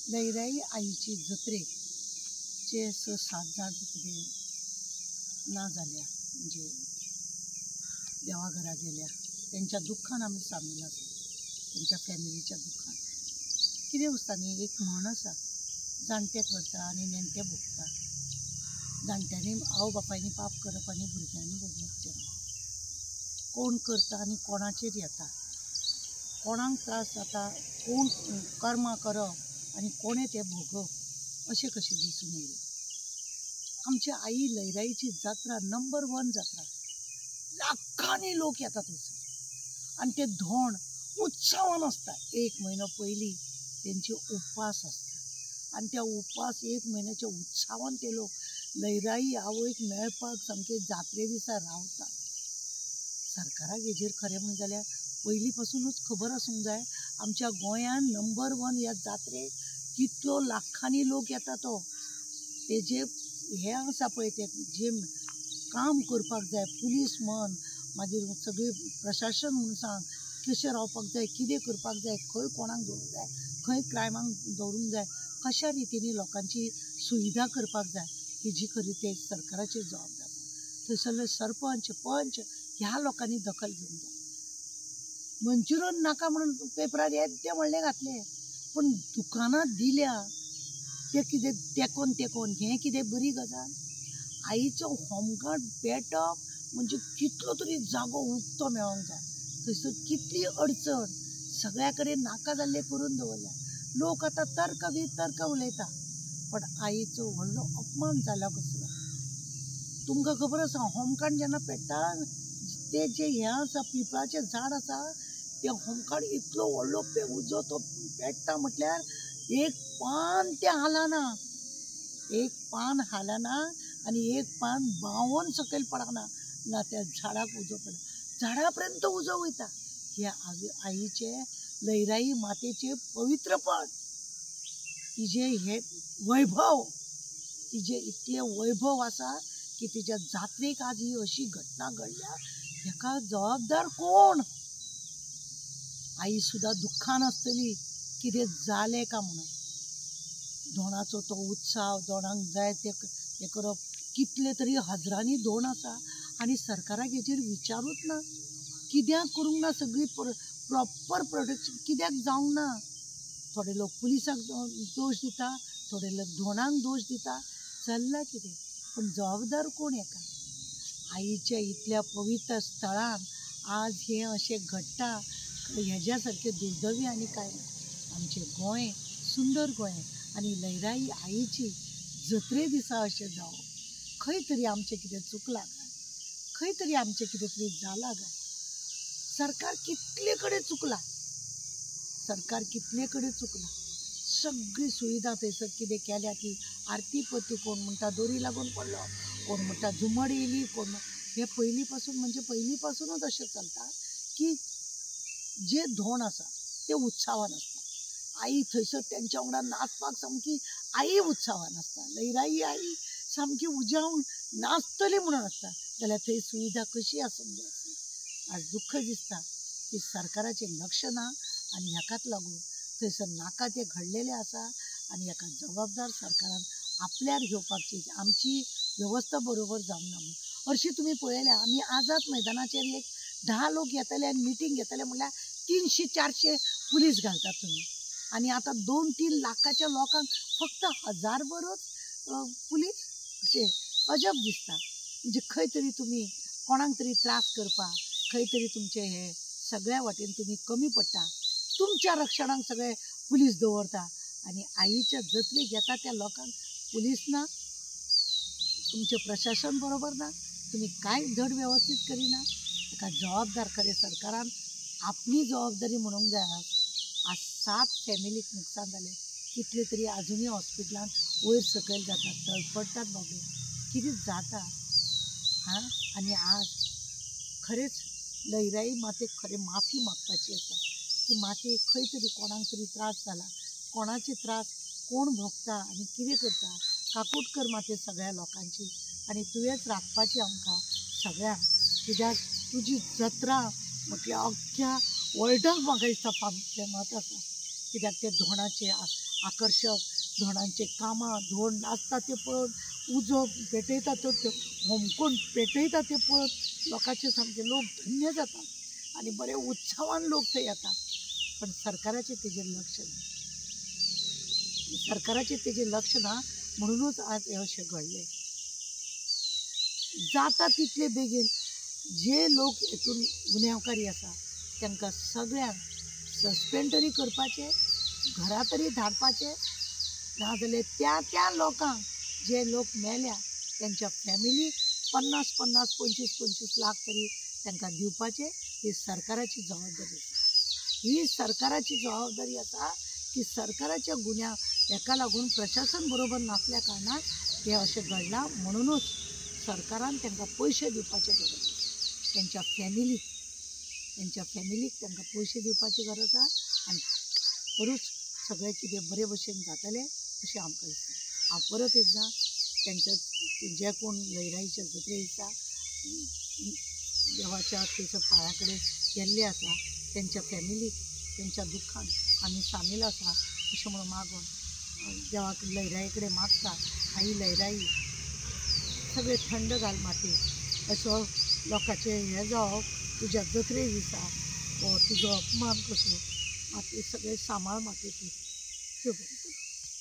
लयराई आईची जत्रेचे 6-7 जाण कितें ना जाल्या म्हणजे देवाघरा गेल्या त्यांच्या दुःखान आमी सामील आसा त्यांच्या फॅमिलीच्या दुःखान कितें उरता न्ही एक म्हण आसा जाणटे करता आनी नेणटे भोगता जाणट्यांनी आवय बापायनी पाप करप आनी भुरग्यांनी भोगवप ना कोण करता आनी कोणाचेर येता कोणाक त्रास जाता कोण कर्मां करप आनी कोणें तें भोगप अशें कशें दिसून येयलें आमची आई लयराईची जात्रा नंबर 1 जात्रा लाखांनी लोक येतात थंयसर आनी ते धोंड उत्सवान आसता 1 म्हयनो पयलीं तेंचे उपास आसता आनी त्या उपास 1 म्हयन्याच्या उत्सवान ते लोक लयराई आवयक मेळपाक सामके जात्रे दिसा रावतात सरकाराक हेजेर खरें म्हणलें जाल्यार पयलीं पासूनच खबर आसूंक जाय आमच्या गोंयान नंबर 1 ह्या जात्रेक कितलो लाखांनी लोक येता तो तेजे हे आसा पळय ते जे काम करपाक जाय पुलीस म्हण मागीर सगळी प्रशासन म्हणून सांग कशें रावपाक जाय कितें करपाक जाय खंय कोणाक दवरूंक जाय खंय क्रायमाक दवरूंक जाय कशा रितीनी लोकांची सुविधा करपाक जाय हेजी खरी ते सरकाराचेर जबाबदार थंयसरले सरपंच पंच ह्या लोकांनी दखल घेवंक जाय मंचुरियन नाका म्हणून पेपरार येद्दे व्हडलें घातलें पूण दुकानां दिल्या ते कितें तेकोन हें कितें बरी गजाल आईचो होमगार्ड पेटप म्हणजे कितलो तरी जागो उक्तो मेळोंक जाय थंयसर कितली अडचण सगळ्या कडेन नाका जाल्लें करून दवरल्या लोक आतां तर्क उलयता पण आईचो व्हडलो अपमान जाला कसलो तुमकां खबर आसा होमगार्ड जेन्ना पेट्टा ते जे हें आसा पिंपळाचें झाड आसा ते होमगार्ड इतलो व्हडलो उजो तो पेट्टा म्हटल्यार एक पान ते हालना आनी एक पान बावन सकयल पडना ना त्या झाडाक उजो पडना झाडा पर्यंत उजो वयता हे आईचे लयराई मातेचे पवित्रपण तिजे हे वैभव तिजे इतले वैभव आसा की तिच्या जात्रेक आज ही अशी घटना घडल्या हेका जबाबदार कोण आई सुद्दां दुःखान आसतली कितें जालें का म्हणून धोंडाचो तो उत्सव धोंडाक जाय ते हें करप कितले तरी हजारांनी धोंड आसा आनी सरकाराक हेजेर विचारूच ना कित्याक करूंक ना सगळी प्रॉपर प्रोटेक्शन कित्याक जावंक ना थोडे लोक पुलिसाक दोश दिता थोडे लोक धोंडाक दोश दिता चल्लां कितें पूण जबाबदार कोण हेका आईच्या इतल्या पवित्र स्थळान आज हें अशें घडटा हेज्या सारकें दुर्दैवी आनी कांय ना आमचें गोंय सुंदर गोंय आनी लयराई आईची जत्रे दिसा अशें जावप खंय तरी आमचें कितें चुकलां काय खंय तरी आमचें कितें तरी जालां काय सरकार कितले कडेन चुकला सगळी सुविधा थंयसर कितें केल्या की आरती पती कोण म्हणटा दोरी लागून पडलो कोण म्हणटा झुमड येयली कोण हे पयलीं पासूनच अशें चलता की जे धोंड आसा ते उत्सवान आसता आई थंयसर तेंच्या वांगडा नाचपाक सामकी आई उत्सवान आसता लयराई आई सामकी उजावून नाचतली म्हणून आसता जाल्यार थंय सुविधा कशी आसूंक जाय आज दुख्ख दिसता की सरकाराचें लक्ष ना आनी हेकाच लागून थंयसर नाका तें घडलेलें आसा आनी हेका जबाबदार सरकारान आपल्यार घेवपाची आमची वेवस्था बरोबर जावंक ना म्हणून हरशीं तुमी पळयल्या आमी आझाद मैदानाचेर एक 10 लोक येतले आनी मिटींग घेतले म्हणल्यार 300-400 पुलीस घालतात तुमी आनी आतां 2-3 लाखाच्या लोकांक फक्त 1000 बरोच पुलीस अशें अजब दिसता म्हणजे खंय तरी तुमी कोणाक तरी त्रास करपाक खंय तरी तुमचें हें सगळ्या वाटेन तुमी कमी पडटा तुमच्या रक्षणाक सगळे पुलीस दवरता आनी आईच्या जत्रेक येता त्या लोकांक पुलीस ना तुमचें प्रशासन बरोबर ना तुमी कांयच धड वेवस्थीत करिना हेका जबाबदार खरें सरकारान आपली जबाबदारी म्हणूंक जाय आज 7 फॅमिलीक नुकसान जालें कितले तरी आजुनूय हॉस्पिटलान वयर सकयल जातात तळपडटात बाबे कितें जाता आनी आज खरेंच लयराई मातेक खरें माफी मागपाची आसा की माते खंय तरी कोणाक तरी त्रास जाला कोणाचे त्रास कोण भोगता आनी कितें करता काकूट कर माते सगळ्या लोकांची आनी तुवेंच राखपाची आमकां सगळ्यांक कित्याक तुजी जत्रा म्हटल्यार अख्ख्या वर्ल्डाक म्हाका दिसता फामाद आसा कित्याक ते धोंडाचे आकर्षक धोंडांचे कामां धोंड नाचता ते पळोवन उजो पेटयता तो होमकून पेटयता ते पळोवन लोकांचे सामके लोक धन्य जातात आनी बरे उत्सवान लोक थंय येतात. पण सरकाराचें तेजेर लक्ष ना. सरकाराचें तेजेर लक्ष ना म्हणूनच आज हें अशें घडलें. जाता तितले बेगीन जे लोक हेतून गुन्यांवकारी आसा तांकां सगळ्यांक सस्पेंड तरी करपाचें, घरा तरी धाडपाचें, नाजाल्यार त्या लोकांक जे लोक मेल्या त्यांच्या फॅमिलीक 50-50, 25-25 लाख तरी तांकां दिवपाचें. ही सरकाराची जबाबदारी आसा. ही सरकाराची जबाबदारी आसा की सरकाराच्या गुन्ह्या हेका लागून प्रशासन बरोबर नासल्या कारणान हें अशें घडलां. म्हणूनच सरकारान तांकां पयशे दिवपाचे गरज आसा. त्यांच्या फॅमिलीक तांकां पयशे दिवपाची गरज आसा आनी तरूच सगळें कितें बरे भशेन जातलें अशें आमकां दिसता. हांव परत एकदां तेंच्या जे कोण लयराईच्या जात्रे दिसा देवाच्या तेच्या पांया कडेन गेल्ले आसा त्यांच्या फॅमिलीक त्यांच्या दुख्खान आमी सामील आसा अशें म्हणून मागून देवाक लयराई कडेन मागता. आई लयराई सगळे थंड घाल माती असो लोकांचे हें जावप तुज्या जत्रे दिसा हो तुजो अपमान कसो माती सगळे सांबाळ माती तूं.